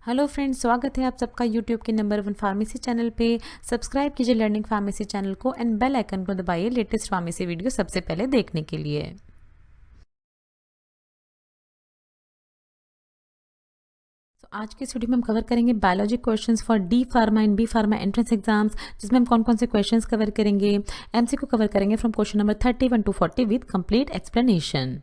Hello friends, स्वागत है आप सबका यूट्यूब के नंबर 1 फार्मेसी चैनल पे। सब्सक्राइब कीजिए लर्निंग फार्मेसी चैनल को एंड बेल आइकन को दबाइए लेटेस्ट फार्मेसी वीडियो सबसे पहले देखने के लिए। तो आज की इस वीडियो में हम कवर करेंगे biology questions for D pharma and B pharma entrance exams, जिसमें हम कौन कौन से क्वेश्चंस कवर करेंगे। एमसीक्यू कवर करेंगे from question number 31 to 40 with complete explanation.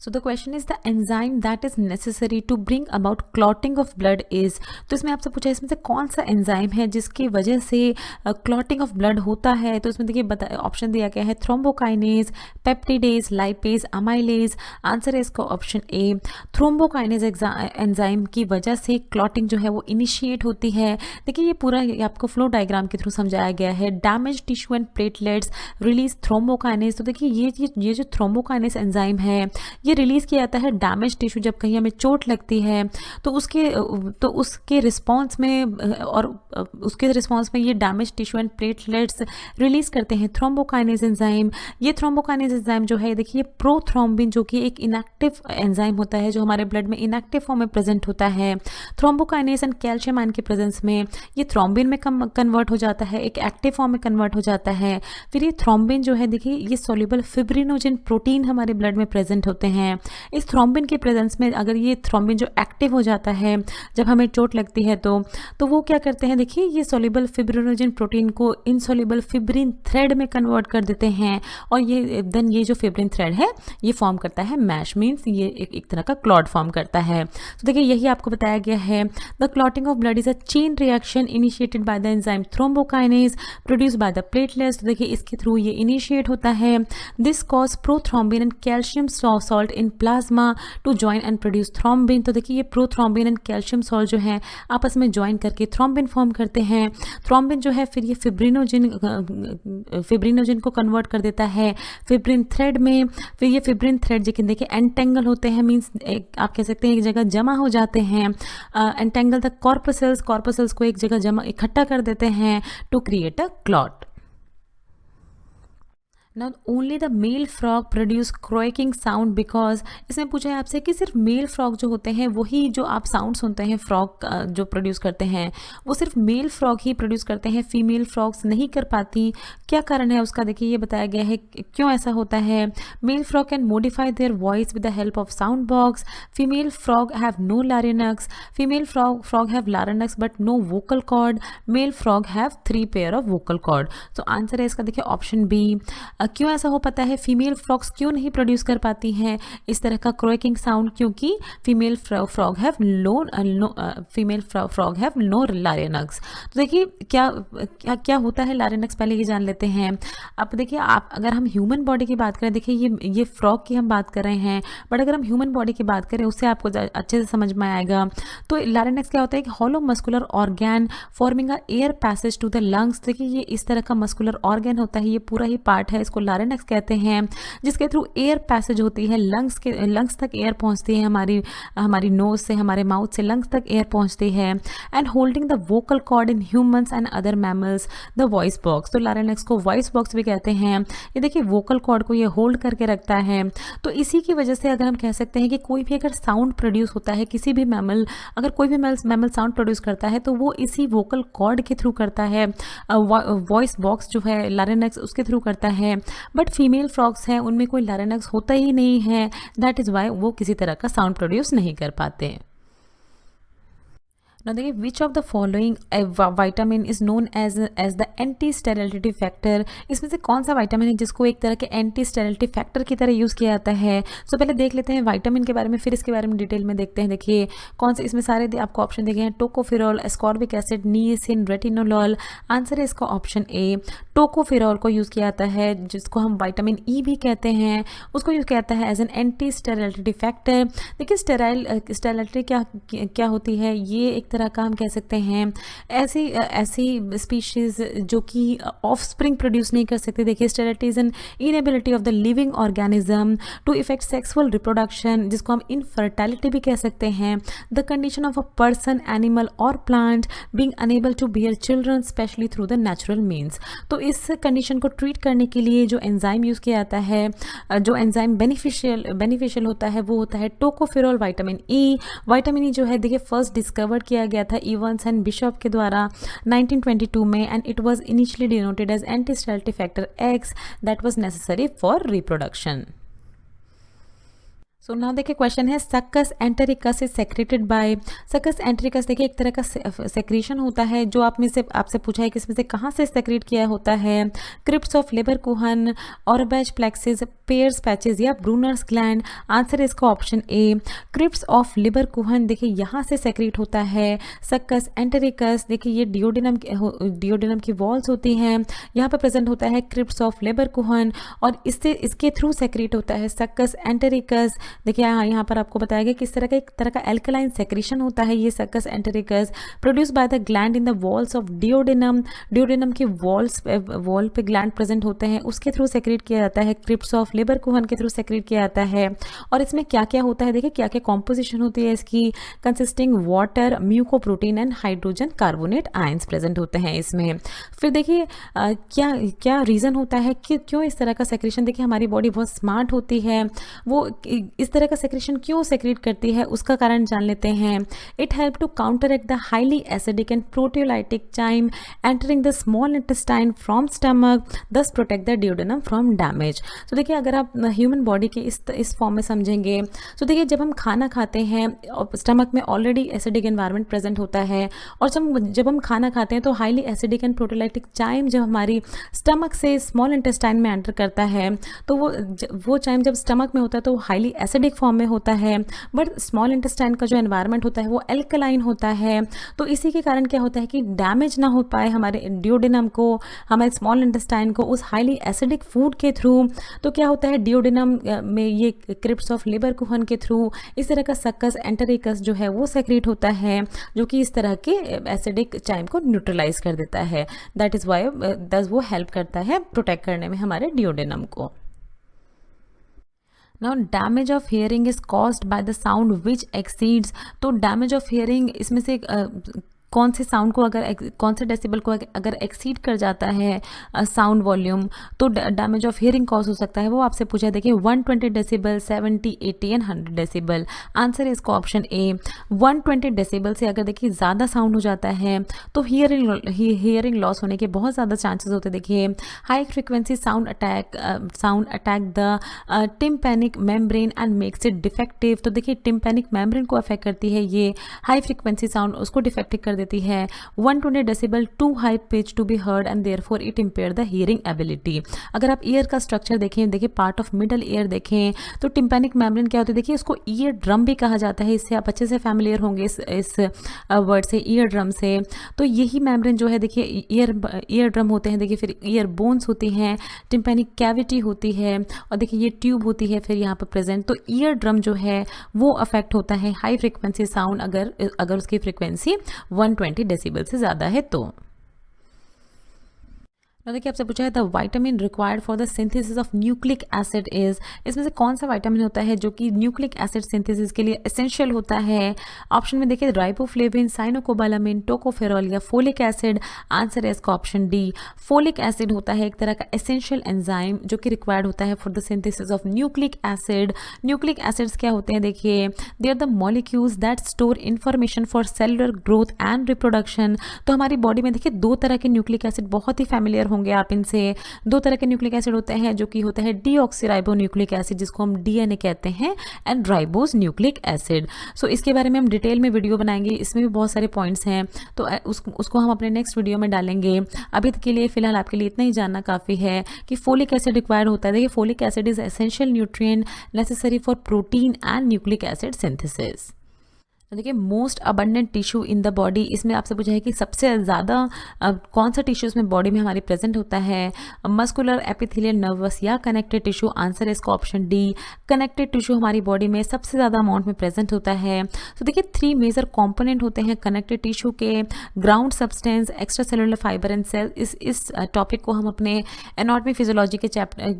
So the question is the enzyme that is necessary to bring about clotting of blood is। तो इसमें आपसे पूछा है इसमें से कौन सा एंजाइम है जिसकी वजह से क्लॉटिंग ऑफ ब्लड होता है। तो इसमें देखिए ऑप्शन दिया गया है thrombokinase, peptidase, lipase, amylase. Answer है इसका ऑप्शन ए, थ्रोम्बोकाइनेज एंजाइम की वजह से क्लॉटिंग जो है वो इनिशिएट होती है। देखिए ये पूरा आपको फ्लो डायग्राम के थ्रू समझाया गया है। Damage tissue and platelets release thrombokinase. तो देखिए ये जो थ्रोम्बोकाइनेज एंजाइम है ये रिलीज किया जाता है डैमेज टिश्यू, जब कहीं हमें चोट लगती है तो उसके रिस्पॉन्स में ये damage tissue and platelets release करते हैं थ्रोम्बोकाइनेज एंजाइम। ये थ्रोम्बोकाइनेज एंजाइम जो है देखिए प्रोथ्रोम्बिन, जो कि एक इनएक्टिव एंजाइम होता है जो हमारे ब्लड में इनएक्टिव फॉर्म में प्रेजेंट होता है। थ्रोम्बोकाइनेज एंड कैल्शियम आयन के प्रेजेंस में ये थ्रोम्बिन में कन्वर्ट हो जाता है, एक एक्टिव फॉर्म में कन्वर्ट हो जाता है। फिर ये थ्रोम्बिन जो है देखिए ये सोल्यूबल फिब्रिनोजन प्रोटीन हमारे ब्लड में प्रेजेंट होते हैं। इस थ्रोम्बिन के प्रेजेंस में अगर ये थ्रोम्बिन जो एक्टिव हो जाता है जब हमें चोट लगती है तो वो क्या करते हैं, देखिए ये सोल्यूबल फिब्रिनोजन प्रोटीन को इनसोल्यूबल फिब्रिन थ्रेड में कन्वर्ट कर देते हैं और ये जो फिब्रिन थ्रेड है ये फॉर्म करता है मैश, मीन्स ये एक तरह का क्लॉट फॉर्म करता है। तो देखिए यही आपको बताया गया है। The clotting of blood is a chain reaction initiated by the enzyme thrombokinase produce by the platelets. तो देखिए इसके थ्रू ये इनिशिएट होता है। This cause prothrombin and calcium salt in plasma to join and produce thrombin. तो देखिए ये prothrombin and calcium salt जो है आपस में ज्वाइन करके थ्रोम्बिन फॉर्म करते हैं। थ्रोम्बिन जो है फिर ये फिब्रिनोजन को कन्वर्ट कर देता है फिब्रिन थ्रेड में। फिर ये फिब्रिन थ्रेड देखिए एंटेंगल होते हैं, मीन्स आप कह सकते हैं एक जगह जमा हो जाते हैं। एंटेंगल द कॉर्पसेल्स को एक जगह इकट्ठा कर देते हैं to create a clot. Now only the male frog produce croaking sound because इसमें पूछा है आपसे कि सिर्फ मेल फ्रॉग जो होते हैं वही जो आप साउंड सुनते हैं फ्रॉग जो प्रोड्यूस करते हैं वो सिर्फ मेल फ्रॉग ही प्रोड्यूस करते हैं, फीमेल फ्रॉग्स नहीं कर पाती। क्या कारण है उसका, देखिए ये बताया गया है क्यों ऐसा होता है। Male frog can modify their voice with the help of sound box. Female frog have no larynx. Female frog have larynx but no vocal cord. Male frog have 3 pair of vocal cord. तो answer है इसका देखिए option B. क्यों ऐसा हो पाता है, female frogs क्यों नहीं प्रोड्यूस कर पाती हैं इस तरह का क्रोकिंग साउंड, क्योंकि फीमेल फ्रॉग हैव नो लारिनक्स। तो देखिए क्या होता है लारिनक्स, पहले ये जान लेते हैं। अब देखिए अगर हम ह्यूमन बॉडी की बात करें, देखिए ये फ्रॉग की हम बात कर रहे हैं, बट अगर हम ह्यूमन बॉडी की बात करें उससे आपको अच्छे से समझ में आएगा। तो लारिनक्स क्या होता है, कि hollow muscular organ forming a air passage to the lungs. देखिए ये इस तरह का मस्कुलर ऑर्गन होता है, ये पूरा ही पार्ट है, इसको लारिनक्स कहते हैं, जिसके थ्रू एयर पैसेज होती है, लंग्स तक एयर पहुंचती है, हमारी नोज से, हमारे माउथ से लंग्स तक एयर पहुंचती है। And holding the vocal cord in humans and other mammals the voice box. तो लारिनक्स को वॉइस बॉक्स भी कहते हैं। ये देखिए वोकल कॉर्ड को ये होल्ड करके रखता है। तो इसी की वजह से अगर हम कह सकते हैं कि कोई भी अगर साउंड प्रोड्यूस होता है, किसी भी मैमल, अगर कोई भी मैमल साउंड प्रोड्यूस करता है तो वो इसी वोकल कॉर्ड के थ्रू करता है। वॉइस बॉक्स जो है लारिनक्स उसके थ्रू करता है। बट फीमेल फ्रॉग्स हैं उनमें कोई लारिनक्स होता ही नहीं है, दैट इज़ वाई वो किसी तरह का साउंड प्रोड्यूस नहीं कर पाते। Now देखिए which of the following vitamin is known as the anti sterility factor. इसमें से कौन सा विटामिन है जिसको एक तरह के एंटी स्टेरिलिटी फैक्टर की तरह यूज़ किया जाता है। सो पहले देख लेते हैं विटामिन के बारे में, फिर इसके बारे में डिटेल में देखते हैं। देखिए कौन से इसमें सारे आपको ऑप्शन दिए गए हैं, टोकोफेरॉल, एस्कॉर्बिक एसिड, निएसिन, रेटिनोलॉल। आंसर है इसका ऑप्शन ए, टोकोफेरॉल को यूज़ किया जाता है, जिसको हम विटामिन ई भी कहते हैं, उसको यूज़ किया जाता है as an anti sterility factor. देखिए स्टेरिलिटी क्या होती है, ये एक तरह का हम कह सकते हैं ऐसी ऐसी स्पीशीज़ जो कि ऑफस्प्रिंग प्रोड्यूस नहीं कर सकते। देखिए sterility is an inability of the living organism to effect sexual reproduction, जिसको हम इनफर्टिलिटी भी कह सकते हैं। The condition of a person, animal और plant being unable to bear children specially through the natural means. तो इस कंडीशन को ट्रीट करने के लिए जो एंजाइम यूज़ किया जाता है, जो एंजाइम बेनिफिशियल होता है वो होता है tocopherol vitamin E. Vitamin E जो है देखिए फर्स्ट डिस्कवर किया गया था इवंस एंड बिशप के द्वारा 1922 में, and it was initially denoted as anti sterility factor X that was necessary for reproduction. So now देखिए क्वेश्चन है succus entericus is secreted by. Succus entericus देखिए एक तरह का सेक्रेशन होता है जो आप में से आपसे पूछा है कि इसमें से कहाँ से सेक्रेट किया होता है। Crypts of Lieberkuhn, Auerbach's plexus, Peyer's patches या ब्रूनर्स ग्लैंड। आंसर है इसका option A, crypts of Lieberkuhn देखिए यहाँ से सेक्रेट होता है। सक्कस एंटेरिकस देखिए ये डिओडिनम की वॉल्स होती हैं, यहाँ पर प्रेजेंट होता है क्रिप्स ऑफ लेबरकुहन और इसके थ्रू सेक्रेट होता है सक्कस एंटेरिकस। देखिए यहाँ पर आपको बताया गया किस तरह का एल्कलाइन सेक्रेशन होता है ये succus entericus, produce by the gland in the walls of duodenum. Duodenum के वॉल पे ग्लैंड प्रेजेंट होते हैं, उसके थ्रू सेक्रेट किया जाता है। क्रिप्स ऑफ लेबरकुहन के थ्रू सेक्रेट किया जाता है। और इसमें क्या क्या होता है देखिए क्या क्या कॉम्पोजिशन होती है इसकी, consisting water, mucoprotein and hydrogen carbonate ions present होते हैं इसमें। फिर देखिए क्या क्या रीज़न होता है कि क्यों इस तरह का सेक्रेशन। देखिए हमारी बॉडी बहुत स्मार्ट होती है, वो इस तरह का सेक्रेशन क्यों सेक्रेट करती है उसका कारण जान लेते हैं। It help to counteract the highly acidic and proteolytic chyme entering the small intestine from stomach, thus protect the duodenum from damage. तो देखिए अगर आप ह्यूमन बॉडी के इस फॉर्म में समझेंगे तो देखिए जब हम खाना खाते हैं स्टमक में ऑलरेडी एसिडिक एनवायरनमेंट प्रेजेंट होता है, और जब हम खाना खाते हैं तो highly acidic and proteolytic chyme जब हमारी स्टमक से स्मॉल इंटेस्टाइन में एंटर करता है तो वो चाइम जब स्टमक में होता है तो हाईली एसिडिक फॉर्म में होता है, बट स्मॉल इंटेस्टाइन का जो एनवायरनमेंट होता है वो एल्कलाइन होता है। तो इसी के कारण क्या होता है कि डैमेज ना हो पाए हमारे डिओडिनम को, हमारे स्मॉल इंटेस्टाइन को उस हाईली एसिडिक फूड के थ्रू। तो क्या होता है डिओडिनम में ये क्रिप्स ऑफ लेबरकुहन के थ्रू इस तरह का सक्कस एंटेरिकस जो है वो सेक्रेट होता है जो कि इस तरह के एसिडिक चाइम को न्यूट्रलाइज कर देता है। दैट इज वाई वो हेल्प करता है प्रोटेक्ट करने में हमारे डिओडिनम को। Now damage of hearing is caused by the sound which exceeds। तो damage of hearing इसमें से कौन से साउंड को कौन से डेसिबल को अगर एक्सीड कर जाता है साउंड वॉल्यूम तो डैमेज ऑफ हियरिंग कॉज हो सकता है। वो आपसे पूछा देखिए 120 डेसिबल, 70, 80 एंड 100 डेसिबल। आंसर है इसका ऑप्शन ए 120 डेसिबल से अगर देखिए ज़्यादा साउंड हो जाता है तो हियरिंग लॉस होने के बहुत ज़्यादा चांसेस होते हैं। देखिए high frequency sound attack the tympanic membrane and makes it defective. तो देखिए टिम्पैनिक मेम्ब्रेन को अफेक्ट करती है ये हाई फ्रिक्वेंसी साउंड, उसको डिफेक्टिव कर देती है। 120 decibel to high pitch to be heard and therefore it impair the hearing ability. अगर आप ईयर का स्ट्रक्चर देखें, देखिए पार्ट ऑफ मिडल ईयर देखें तो टिम्पैनिक मेम्ब्रेन क्या होती है, देखिए इसको ईयर ड्रम भी कहा जाता है। इससे आप अच्छे से फैमिलियर होंगे इस वर्ड से, ईयर ड्रम से। तो यही मेम्ब्रेन जो है देखिए ईयर ड्रम होते हैं, देखिए फिर ईयर बोन्स होती हैं, टिम्पैनिक कैविटी होती है और देखिए ये ट्यूब होती है फिर यहाँ पर प्रेजेंट। तो ईयर ड्रम जो है वो अफेक्ट होता है हाई फ्रिक्वेंसी साउंड अगर उसकी फ्रिक्वेंसी 120 डेसिबल से ज़्यादा है तो। देखिए आपसे पूछा है the vitamin required for the synthesis of nucleic acid is. इसमें से कौन सा विटामिन होता है जो कि न्यूक्लिक एसिड सिंथेसिस के लिए एसेंशियल होता है। ऑप्शन में देखिए राइबोफ्लेविन, साइनोकोबालामिन, टोकोफेरॉल या फोलिक एसिड। आंसर है इसका ऑप्शन डी फोलिक एसिड होता है एक तरह का एसेंशियल एंजाइम जो कि रिक्वायर्ड होता है for the synthesis of nucleic acid. Nucleic acids क्या होते हैं देखिए they are the molecules that store information for cellular growth and reproduction. तो हमारी बॉडी में देखिए दो तरह के न्यूक्लिक एसिड बहुत ही फैमिलियर होंगे आप इनसे। दो तरह के न्यूक्लिक एसिड होते हैं जो कि होता है डीऑक्सीराइबो न्यूक्लिक एसिड जिसको हम डीएनए कहते हैं एंड राइबोज न्यूक्लिक एसिड। सो इसके बारे में हम डिटेल में वीडियो बनाएंगे, इसमें भी बहुत सारे पॉइंट्स हैं तो उसको हम अपने नेक्स्ट वीडियो में डालेंगे। अभी के लिए फिलहाल आपके लिए इतना ही जानना काफ़ी है कि फोलिक एसिड रिक्वायर्ड होता है। देखिए folic acid is essential nutrient necessary for protein and nucleic acid synthesis. तो देखिए most abundant tissue in the body, इसमें आपसे पूछा है कि सबसे ज़्यादा कौन सा टिश्यू इसमें बॉडी में हमारी प्रेजेंट होता है, मस्कुलर, एपिथेलियल, नर्वस या कनेक्टेड टिश्यू। आंसर है इसका ऑप्शन डी, कनेक्टेड टिश्यू हमारी बॉडी में सबसे ज़्यादा अमाउंट में प्रेजेंट होता है। तो देखिए 3 मेजर कॉम्पोनेंट होते हैं कनेक्टेड टिश्यू के, ground substance, extracellular fiber and cell. इस टॉपिक को हम अपने एनाटॉमी फिजियोलॉजी के चैप्टर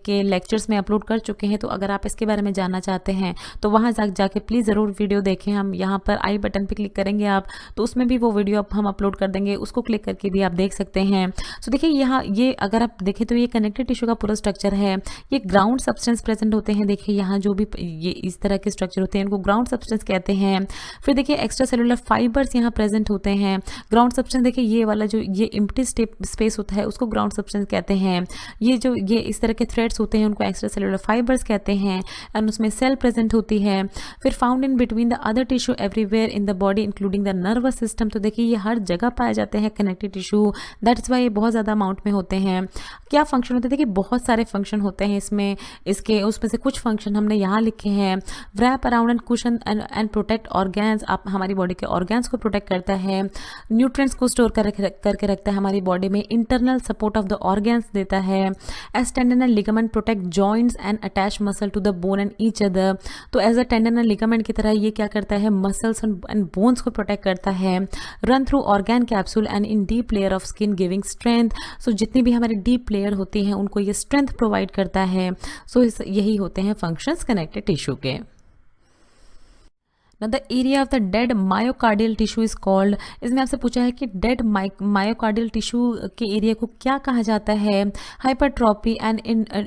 के लेक्चर्स में अपलोड कर चुके हैं। तो अगर आप इसके बारे में जानना चाहते हैं तो वहाँ जाके प्लीज़ ज़रूर वीडियो देखें। हम यहाँ पर आई बटन पे क्लिक करेंगे आप, तो उसमें भी वो वीडियो हम अपलोड कर देंगे, उसको क्लिक करके भी आप देख सकते हैं। तो देखिए यहाँ ये अगर आप देखें तो ये कनेक्टेड टिश्यू का पूरा स्ट्रक्चर है। ये ग्राउंड सब्सटेंस प्रेजेंट होते हैं, देखिए यहाँ जो भी ये इस तरह के स्ट्रक्चर होते हैं इनको ग्राउंड सब्सटेंस कहते हैं। फिर देखिए एक्स्ट्रा सेलुलर फाइबर्स यहाँ प्रेजेंट होते हैं। ग्राउंड सब्सटेंस देखिए ये वाला जो ये एम्प्टी स्पेस होता है उसको ग्राउंड सब्सटेंस कहते हैं। ये इस तरह के थ्रेड्स होते हैं उनको एक्स्ट्रा सेलुलर फाइबर्स कहते हैं, एंड उसमें सेल प्रेजेंट होती है। फिर found in between the other tissue everywhere in the body including the nervous system. तो देखिए ये हर जगह पाए जाते हैं कनेक्टिव टिश्यू, दैट्स वाई ये बहुत ज़्यादा अमाउंट में होते हैं। क्या फंक्शन होते हैं, देखिए बहुत सारे फंक्शन होते हैं इसमें, उसमें से कुछ फंक्शन हमने यहाँ लिखे हैं। Wrap around and cushion and protect organs, आप हमारी बॉडी के ऑर्गेन्स को प्रोटेक्ट करता है। न्यूट्रिएंट्स को स्टोर करके रखता है हमारी बॉडी में। Internal support of the organs देता है। As tendon and ligament protect joints and attach muscle to the bone and each other. तो as a tendon and ligament की तरह ये क्या करता है, मसल्स एंड बोन्स को प्रोटेक्ट करता है। Run through organ capsule and in deep layer of skin giving strength. So जितनी भी हमारी डीप लेयर होती हैं उनको ये स्ट्रेंथ प्रोवाइड करता है। सो यही होते हैं फंक्शंस कनेक्टेड टिश्यू के। Now the area of the dead myocardial tissue is called, इसमें आपसे पूछा है कि डेड मायोकार्डियल टिश्यू के एरिया को क्या कहा जाता है, हाइपरट्रॉपी एंड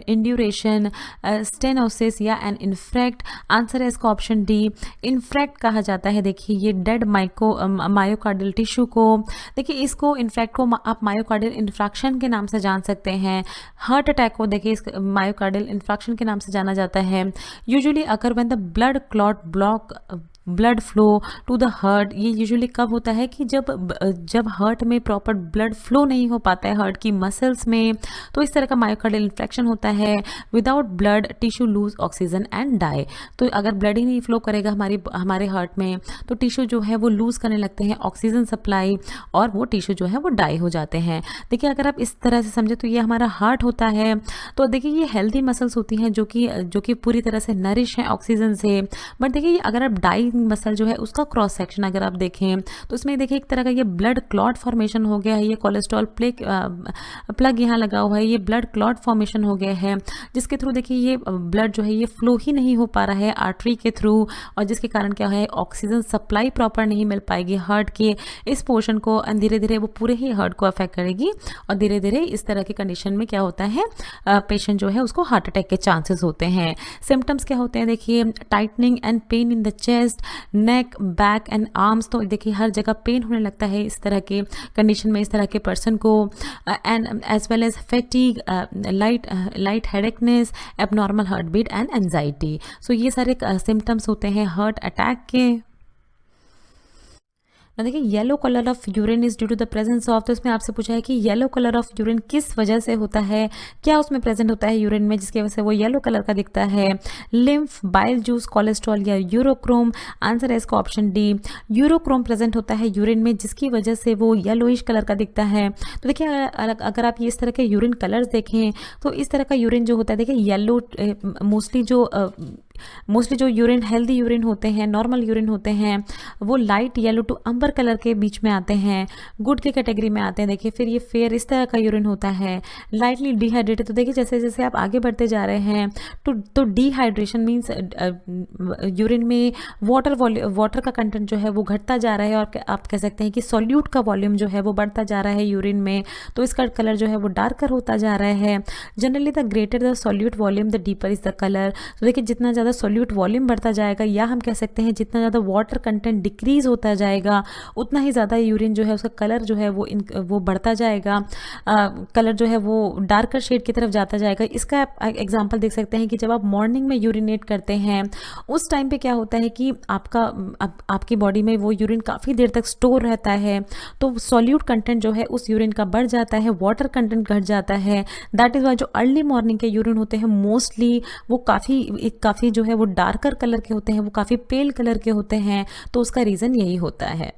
इंड्यूरेशन, स्टेनोसिस या एन इन्फ्रैक्ट। आंसर है इसका ऑप्शन डी, इन्फ्रैक्ट कहा जाता है। देखिए ये डेड मायोकार्डियल टिश्यू को, देखिए इसको इन्फ्रैक्ट को आप मायोकार्डियल इन्फ्रैक्शन के नाम से जान सकते हैं। हार्ट अटैक को देखिए इस मायोकार्डियल इन्फ्रैक्शन के नाम से जाना जाता है। Usually occur when the blood clot block blood flow to the heart. ये यूजुअली कब होता है कि जब हार्ट में प्रॉपर ब्लड फ्लो नहीं हो पाता है हार्ट की मसल्स में, तो इस तरह का मायोकार्डियल इन्फ्रैक्शन होता है। Without blood tissue lose oxygen and die. तो अगर ब्लड ही नहीं फ्लो करेगा हमारे हार्ट में तो टिश्यू जो है वो लूज करने लगते हैं ऑक्सीजन सप्लाई, और वो टिश्यू जो है वो डाई हो जाते हैं। देखिए अगर आप इस तरह से समझे तो ये हमारा हार्ट होता है। तो देखिए ये हेल्दी मसल्स होती हैं जो कि पूरी तरह से नरिश हैं ऑक्सीजन से। बट देखिए अगर आप डाई मसल जो है उसका क्रॉस सेक्शन अगर आप देखें तो इसमें देखिए एक तरह का ये ब्लड क्लॉट फॉर्मेशन हो गया है। ये कोलेस्ट्रॉल प्लग यहाँ लगा हुआ है, ये ब्लड क्लॉट फॉर्मेशन हो गया है, जिसके थ्रू देखिए ये ब्लड जो है ये फ्लो ही नहीं हो पा रहा है आर्टरी के थ्रू, और जिसके कारण क्या है ऑक्सीजन सप्लाई प्रॉपर नहीं मिल पाएगी हार्ट के इस पोर्शन को, धीरे धीरे वो पूरे ही हार्ट को अफेक्ट करेगी, और धीरे धीरे इस तरह की कंडीशन में क्या होता है पेशेंट जो है उसको हार्ट अटैक के चांसेस होते हैं। सिम्टम्स क्या होते हैं, देखिए tightening and pain in the chest, neck, back and arms. तो देखिए हर जगह पेन होने लगता है इस तरह के कंडीशन में इस तरह के पर्सन को, and as well as fatigue, light headedness, abnormal heart beat and anxiety. So ये सारे सिम्टम्स होते हैं हार्ट अटैक के। देखिए yellow colour of urine is due to the presence of, तो इसमें आपसे पूछा है कि येलो कलर ऑफ यूरिन किस वजह से होता है, क्या उसमें प्रेजेंट होता है यूरिन में जिसकी वजह से वो येलो कलर का दिखता है। लिम्फ, बाइल जूस, कोलेस्ट्रॉल या यूरोक्रोम। आंसर है इसका ऑप्शन डी, यूरोक्रोम प्रेजेंट होता है यूरिन में जिसकी वजह से वो येलोइश कलर का दिखता है। तो देखिए अगर आप ये इस तरह के यूरिन कलर्स देखें तो इस तरह का यूरिन जो होता है देखिए येलो, मोस्टली जो यूरिन हेल्दी यूरिन होते हैं, नॉर्मल यूरिन होते हैं, वो light yellow to amber colour के बीच में आते हैं, गुड की कैटेगरी में आते हैं। देखिए फिर ये फेयर इस तरह का यूरिन होता है, लाइटली डिहाइड्रेटेड। तो देखिए जैसे जैसे आप आगे बढ़ते जा रहे हैं तो डिहाइड्रेशन मीन्स यूरिन में वाटर का कंटेंट जो है वो घटता जा रहा है, और आप कह सकते हैं कि सॉल्यूट का वॉल्यूम जो है वो बढ़ता जा रहा है यूरिन में, तो इसका कलर जो है वो डार्कर होता जा रहा है। Generally the greater the solute volume the deeper is the colour. तो देखिए जितना ज़्यादा सॉल्यूट वॉल्यूम बढ़ता जाएगा, या हम कह सकते हैं जितना ज़्यादा वाटर कंटेंट डिक्रीज होता जाएगा उतना ही ज़्यादा यूरिन जो है उसका कलर जो है वो बढ़ता जाएगा, कलर जो है वो डार्कर शेड की तरफ जाता जाएगा। इसका एग्जांपल देख सकते हैं कि जब आप मॉर्निंग में यूरिनेट करते हैं उस टाइम पे क्या होता है कि आपकी बॉडी में वो यूरिन काफ़ी देर तक स्टोर रहता है, तो सॉल्यूट कंटेंट जो है उस यूरिन का बढ़ जाता है, वाटर कंटेंट घट जाता है। दैट इज़ वाई जो अर्ली मॉर्निंग के यूरिन होते हैं मोस्टली वो काफ़ी जो है वो डार्कर कलर के होते हैं, वो काफ़ी पेल कलर के होते हैं, तो उसका रीज़न यही होता है।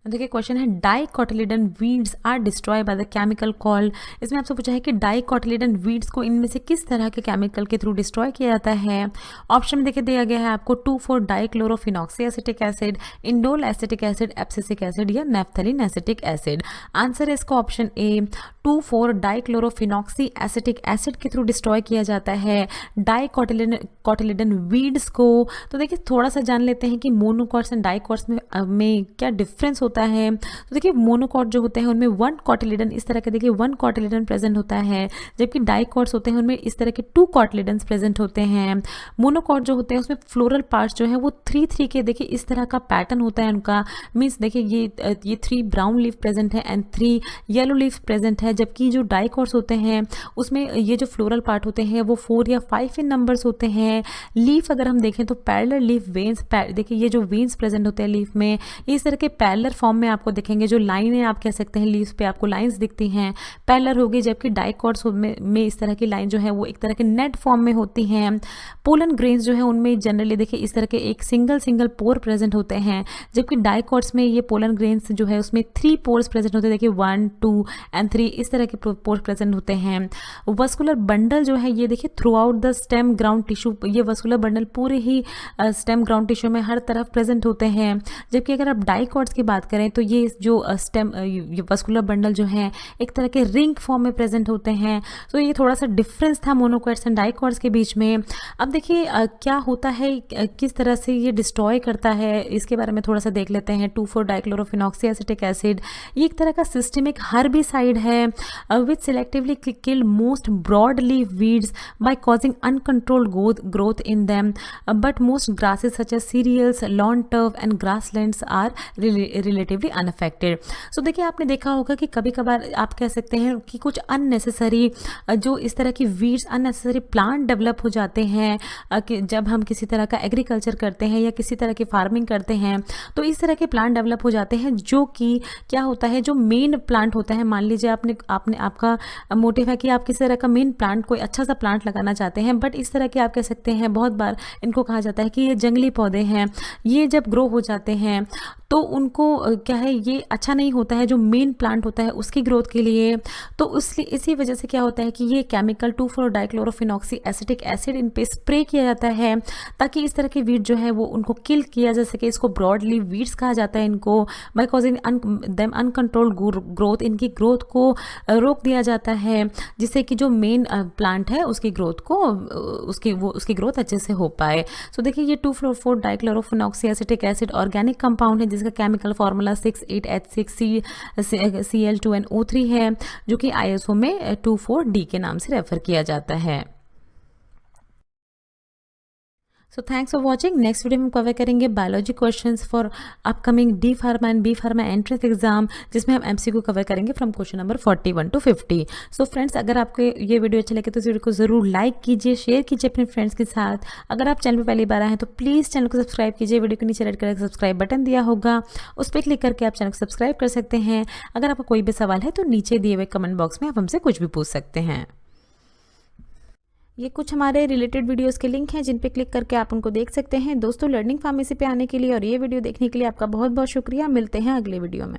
देखिए क्वेश्चन है dicotyledon weeds are destroy by the chemical called. इसमें आपसे पूछा है कि डाइकोटिलेडन वीड्स को इनमें से किस तरह के केमिकल के थ्रू डिस्ट्रॉय किया जाता है। ऑप्शन में देखिए दिया गया है आपको 2,4 dichlorophenoxy acetic acid, indole acetic acid, abscisic acid या नेफ्थलीन एसिटिक एसिड। आंसर है इसका ऑप्शन ए 2,4 डाइक्लोरोफिनॉक्सी एसिटिक एसिड के थ्रू डिस्ट्रॉय किया जाता है डाइकोटिलेडन वीड्स को। तो देखिए थोड़ा सा जान लेते हैं कि मोनोकॉट्स एंड डाइकॉट्स में क्या डिफरेंस होता है। तो देखिए मोनोकॉट जो होते हैं उनमें 1 कॉटिलेडन इस तरह के देखिए 1 कॉटिलेडन प्रेजेंट होता है, जबकि डाइकॉट्स होते हैं उनमें इस तरह के 2 कॉटिलेडन्स प्रेजेंट होते हैं। मोनोकॉट जो होते हैं उसमें फ्लोरल पार्ट्स जो है वो 3 के देखिए इस तरह का पैटर्न होता है उनका। मीन्स देखिए ये 3 ब्राउन लीफ प्रेजेंट है एंड 3 येलो लीफ प्रेजेंट है, जबकि जो डाइकॉट्स होते हैं उसमें ये जो फ्लोरल पार्ट होते हैं वो 4 या 5 इन नंबर्स होते हैं। लीफ अगर हम देखें तो पैरेलल लीफ वेन्स, देखिए ये जो वेन्स प्रेजेंट होते हैं लीफ में, इस तरह के पैरेलल फॉर्म में आपको दिखेंगे। जो लाइनें आप कह सकते हैं लीव्स पे आपको लाइंस दिखती हैं पैरेलल होगी, जबकि डाइकॉट्स में इस तरह की लाइन जो है वो एक तरह के नेट फॉर्म में होती हैं। पोलन ग्रेन्स जो है उनमें जनरली देखिए इस तरह के एक सिंगल पोर प्रेजेंट होते हैं, जबकि डाइकॉट्स में ये पोलन ग्रेन्स जो है उसमें 3 पोर्स प्रेजेंट होते हैं। देखिए 1, 2 एंड 3 इस तरह के पोर्स प्रेजेंट होते हैं। वस्कुलर बंडल जो है ये देखिए through out the stem ground tissue, ये वस्कुलर बंडल पूरे ही स्टेम ग्राउंड टिश्यू में हर तरफ प्रेजेंट होते हैं। जबकि अगर आप डाइकॉट्स की बात करें तो ये जो स्टेम वस्कुलर बंडल जो है एक तरह के रिंग फॉर्म में प्रेजेंट होते हैं। तो ये थोड़ा सा डिफरेंस था मोनोकॉट्स एंड डाइकॉट्स के बीच में। अब देखिए क्या होता है, किस तरह से ये डिस्ट्रॉय करता है, इसके बारे में थोड़ा सा देख लेते हैं। 2,4 डाइक्लोरोफिनॉक्सी एसिटिक एसिड ये एक तरह का सिस्टमिक हर्बिसाइड है which selectively kill most broad leaf weeds by causing uncontrolled growth in them, but most grasses such as cereals, lawn turf and grasslands are relatively unaffected. So देखिए आपने देखा होगा कि कभी कभार आप कह सकते हैं कि कुछ अननेसेसरी जो इस तरह की वीड्स, अननेसेसरी प्लांट डेवलप हो जाते हैं कि जब हम किसी तरह का एग्रीकल्चर करते हैं या किसी तरह की फार्मिंग करते हैं, तो इस तरह के प्लांट डेवलप हो जाते हैं जो कि क्या होता है, जो मेन प्लांट होता है, मान लीजिए आपका मोटिव है कि आप किसी तरह का मेन प्लांट, कोई अच्छा सा प्लांट लगाना चाहते हैं, बट इस तरह के आप कह सकते हैं बहुत बार इनको कहा जाता है कि ये जंगली पौधे हैं, ये जब ग्रो हो जाते हैं तो उनको क्या है, ये अच्छा नहीं होता है जो मेन प्लांट होता है उसकी ग्रोथ के लिए। तो इसी वजह से क्या होता है कि ये chemical 2,4 dichlorophenoxy acetic acid in पे स्प्रे किया जाता है ताकि इस तरह के वीड जो है वो उनको किल किया जा सके। इसको ब्रॉडली वीड्स कहा जाता है इनको, by causing them uncontrolled growth, इनकी ग्रोथ को रोक दिया जाता है जिससे कि जो मेन प्लांट है उसकी ग्रोथ को उसकी ग्रोथ अच्छे से हो पाए। सो देखिए ये 2,4 dichlorophenoxy acetic acid organic compound है जिसका केमिकल फॉर्मूला 6,8H6Cl2NO3 है, जो कि ISO में 24D के नाम से रेफर किया जाता है। So thanks for watching. Next video में हम कवर करेंगे biology questions for upcoming D pharma and B pharma entrance exam, जिसमें हम MCQ कवर करेंगे from question number 41 to 50। So friends, अगर आपको ये वीडियो अच्छा लगे तो इस वीडियो को जरूर लाइक कीजिए, शेयर कीजिए अपने फ्रेंड्स के साथ। अगर आप चैनल पर पहली बार आए हैं तो प्लीज़ चैनल को सब्सक्राइब कीजिए। वीडियो के नीचे रेड कलर का सब्सक्राइब बटन दिया होगा, उस पर क्लिक करके आप चैनल को सब्सक्राइब कर सकते हैं। अगर आपका कोई भी सवाल है तो नीचे दिए हुए कमेंट बॉक्स में आप हमसे कुछ भी पूछ सकते हैं। ये कुछ हमारे रिलेटेड वीडियोस के लिंक हैं जिन पे क्लिक करके आप उनको देख सकते हैं। दोस्तों, लर्निंग फार्मेसी पे आने के लिए और ये वीडियो देखने के लिए आपका बहुत बहुत शुक्रिया। मिलते हैं अगले वीडियो में।